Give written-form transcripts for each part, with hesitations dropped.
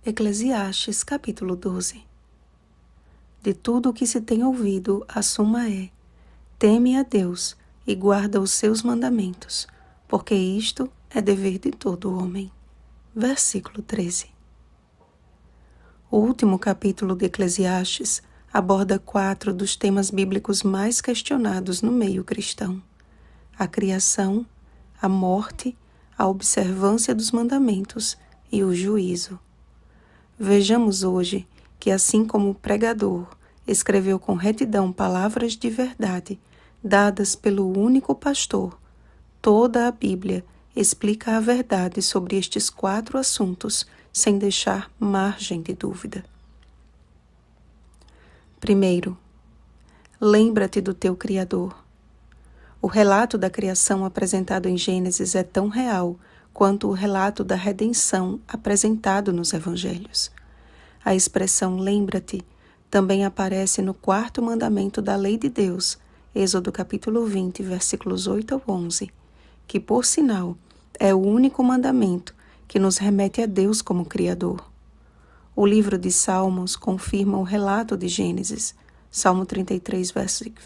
Eclesiastes capítulo 12. De tudo o que se tem ouvido, a suma é: teme a Deus e guarda os seus mandamentos, porque isto é dever de todo homem. Versículo 13. O último capítulo de Eclesiastes aborda 4 dos temas bíblicos mais questionados no meio cristão: a criação, a morte, a observância dos mandamentos e o juízo. Vejamos hoje que, assim como o pregador escreveu com retidão palavras de verdade, dadas pelo único pastor, toda a Bíblia explica a verdade sobre estes 4 assuntos, sem deixar margem de dúvida. Primeiro, lembra-te do teu Criador. O relato da criação apresentado em Gênesis é tão real quanto o relato da redenção apresentado nos Evangelhos. A expressão lembra-te também aparece no 4º mandamento da lei de Deus, Êxodo capítulo 20, versículos 8 ao 11, que, por sinal, é o único mandamento que nos remete a Deus como Criador. O livro de Salmos confirma o relato de Gênesis, Salmo 33,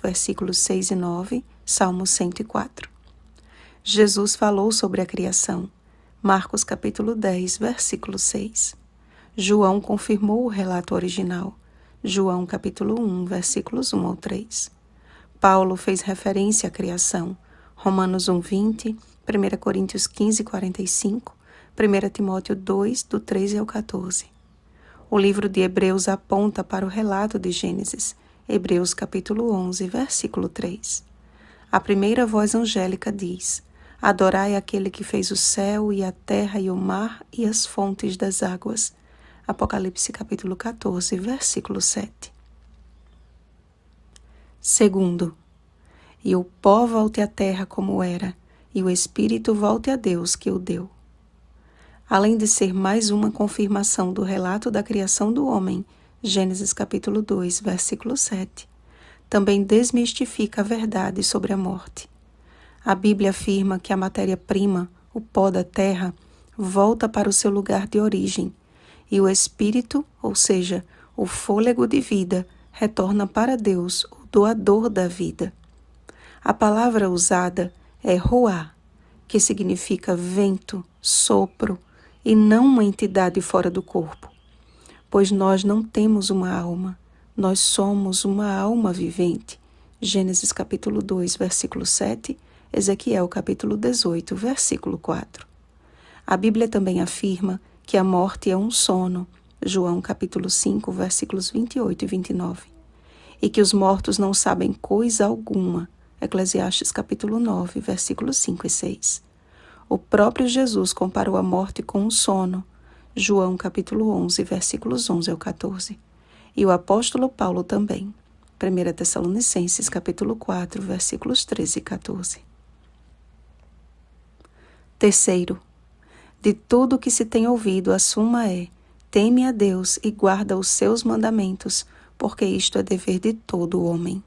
versículos 6 e 9, Salmo 104. Jesus falou sobre a criação, Marcos capítulo 10, versículo 6. João confirmou o relato original, João capítulo 1, versículos 1 ao 3. Paulo fez referência à criação, Romanos 1, 20, 1 Coríntios 15, 45, 1 Timóteo 2, do 13 ao 14. O livro de Hebreus aponta para o relato de Gênesis, Hebreus capítulo 11, versículo 3. A primeira voz angélica diz: adorai aquele que fez o céu e a terra e o mar e as fontes das águas. Apocalipse capítulo 14, versículo 7. Segundo, e o pó volte à terra como era, e o espírito volte a Deus que o deu. Além de ser mais uma confirmação do relato da criação do homem, Gênesis capítulo 2, versículo 7, também desmistifica a verdade sobre a morte. A Bíblia afirma que a matéria-prima, o pó da terra, volta para o seu lugar de origem, e o espírito, ou seja, o fôlego de vida, retorna para Deus, o doador da vida. A palavra usada é roá, que significa vento, sopro, e não uma entidade fora do corpo. Pois nós não temos uma alma, nós somos uma alma vivente. Gênesis capítulo 2, versículo 7, Ezequiel capítulo 18, versículo 4. A Bíblia também afirma que a morte é um sono, João capítulo 5, versículos 28 e 29, e que os mortos não sabem coisa alguma, Eclesiastes capítulo 9, versículos 5 e 6. O próprio Jesus comparou a morte com um sono, João capítulo 11, versículos 11 ao 14, e o apóstolo Paulo também, 1 Tessalonicenses capítulo 4, versículos 13 e 14. Terceiro, de tudo o que se tem ouvido, a suma é: teme a Deus e guarda os seus mandamentos, porque isto é dever de todo homem.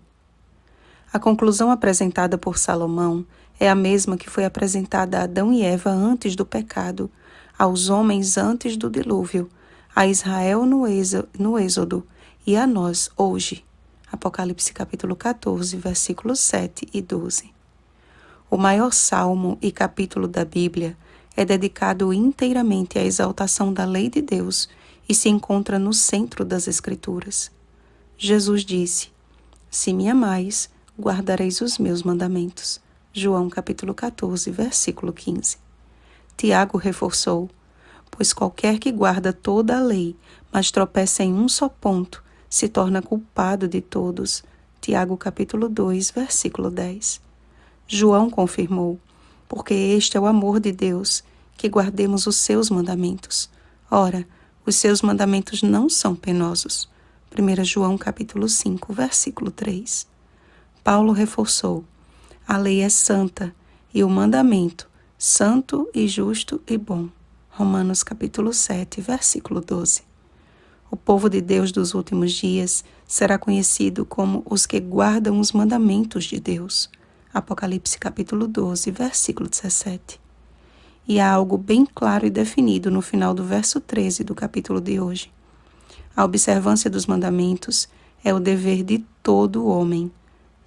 A conclusão apresentada por Salomão é a mesma que foi apresentada a Adão e Eva antes do pecado, aos homens antes do dilúvio, a Israel no Êxodo e a nós hoje. Apocalipse capítulo 14, versículos 7 e 12. O maior salmo e capítulo da Bíblia é dedicado inteiramente à exaltação da lei de Deus e se encontra no centro das Escrituras. Jesus disse: se me amais, guardareis os meus mandamentos. João capítulo 14, versículo 15. Tiago reforçou: pois qualquer que guarda toda a lei, mas tropeça em um só ponto, se torna culpado de todos. Tiago capítulo 2, versículo 10. João confirmou: porque este é o amor de Deus, que guardemos os seus mandamentos. Ora, os seus mandamentos não são penosos. 1 João capítulo 5, versículo 3. Paulo reforçou: a lei é santa, e o mandamento, santo e justo e bom. Romanos capítulo 7, versículo 12. O povo de Deus dos últimos dias será conhecido como os que guardam os mandamentos de Deus. Apocalipse capítulo 12, versículo 17. E há algo bem claro e definido no final do verso 13 do capítulo de hoje. A observância dos mandamentos é o dever de todo homem,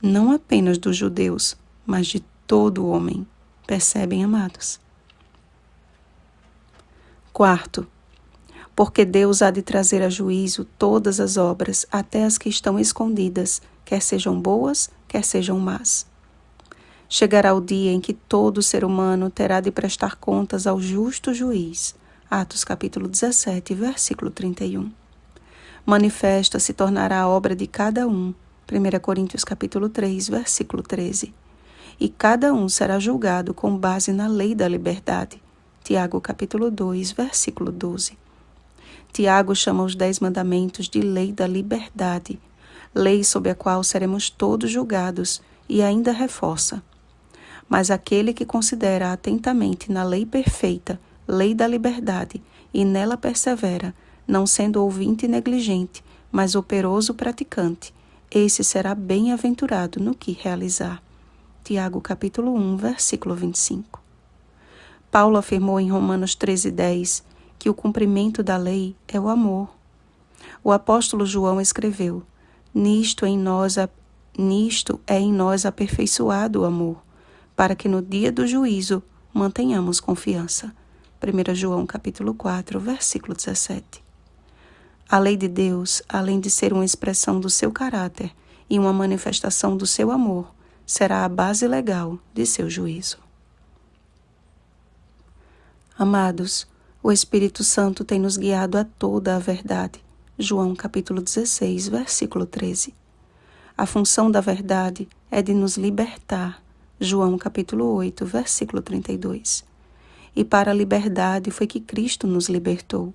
não apenas dos judeus, mas de todo homem. Percebem, amados? Quarto, porque Deus há de trazer a juízo todas as obras, até as que estão escondidas, quer sejam boas, quer sejam más. Chegará o dia em que todo ser humano terá de prestar contas ao justo juiz. Atos capítulo 17, versículo 31. Manifesta se tornará a obra de cada um. 1 Coríntios capítulo 3, versículo 13. E cada um será julgado com base na lei da liberdade. Tiago capítulo 2, versículo 12. Tiago chama os 10 mandamentos de lei da liberdade, lei sob a qual seremos todos julgados, e ainda reforça: mas aquele que considera atentamente na lei perfeita, lei da liberdade, e nela persevera, não sendo ouvinte negligente, mas operoso praticante, esse será bem-aventurado no que realizar. Tiago capítulo 1, versículo 25. Paulo afirmou em Romanos 13:10 que o cumprimento da lei é o amor. O apóstolo João escreveu: Nisto é em nós aperfeiçoado o amor, para que no dia do juízo mantenhamos confiança. 1 João capítulo 4, versículo 17. A lei de Deus, além de ser uma expressão do seu caráter e uma manifestação do seu amor, será a base legal de seu juízo. Amados, o Espírito Santo tem nos guiado a toda a verdade. João capítulo 16, versículo 13. A função da verdade é de nos libertar. João capítulo 8, versículo 32. E para a liberdade foi que Cristo nos libertou.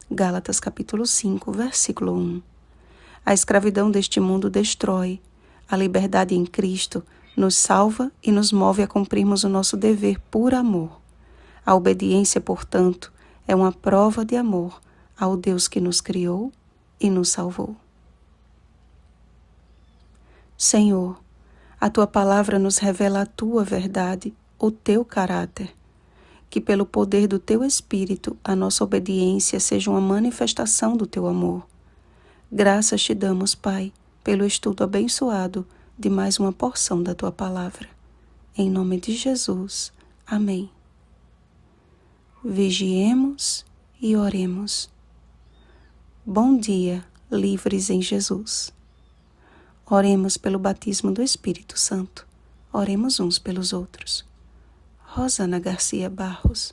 Gálatas capítulo 5, versículo 1. A escravidão deste mundo destrói. A liberdade em Cristo nos salva e nos move a cumprirmos o nosso dever por amor. A obediência, portanto, é uma prova de amor ao Deus que nos criou e nos salvou. Senhor, a Tua palavra nos revela a Tua verdade, o Teu caráter. Que pelo poder do Teu Espírito a nossa obediência seja uma manifestação do Teu amor. Graças Te damos, Pai, pelo estudo abençoado de mais uma porção da Tua palavra. Em nome de Jesus. Amém. Vigiemos e oremos. Bom dia, livres em Jesus. Oremos pelo batismo do Espírito Santo. Oremos uns pelos outros. Rosana Garcia Barros.